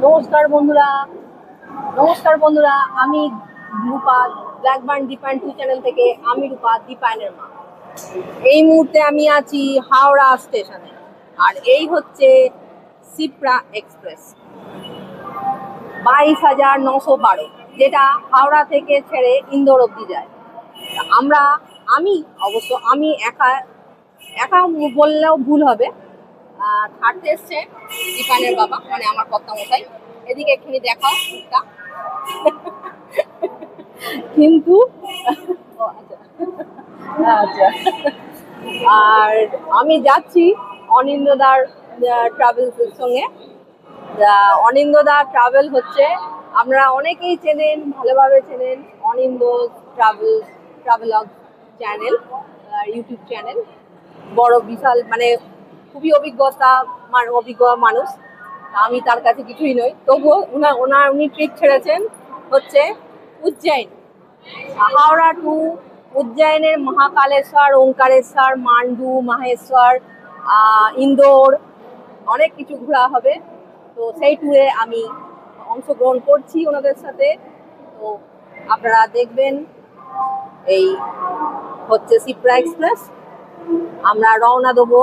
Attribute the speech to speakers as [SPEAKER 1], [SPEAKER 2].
[SPEAKER 1] নমস্কার বন্ধুরা, নমস্কার বন্ধুরা, আমি রূপা, ব্ল্যাকবার্ন দীপায়ন 2 চ্যানেল থেকে। আমি রূপা, দীপায়নের মা। এই মুহূর্তে আমি আছি হাওড়া স্টেশনে, আর এই হচ্ছে সিপ্রা এক্সপ্রেস 22,912, যেটা হাওড়া থেকে ছেড়ে ইন্দোর অব্দি যায়। আমি একা একা বললেও ভুল হবে। থার্ড এসছে দীপায়নের বাবা, মানে আমার কর্তামশাই। এদিকে এখানে দেখাও মুখটা। কিন্তু ও আচ্ছা, আচ্ছা। আর আমি যাচ্ছি অনিন্দদার ট্রাভেলসের সঙ্গে। অনিন্দদা ট্রাভেল হচ্ছে, আপনারা অনেকেই চেনেন, ভালোভাবে চেনেন অনিন্দ ট্রাভেলগ চ্যানেল, ইউটিউব চ্যানেল। বড় বিশাল, মানে খুবই অভিজ্ঞ মানুষ। আমি তার কাছে কিছুই নই, তবুও উনি ট্রিপ ছেড়েছেন হচ্ছে উজ্জয়ন, হাওড়া টু উজ্জয়নের মহাকালেশ্বর, ওঙ্কারেশ্বর, মান্ডু, মাহেশ্বর, ইন্দোর, অনেক কিছু ঘোরা হবে। তো সেই ট্যুরে আমি অংশগ্রহণ করছি ওনাদের সাথে। তো আপনারা দেখবেন। এই হচ্ছে সিপ্রা এক্সপ্রেস। আমরা রওনা দেবো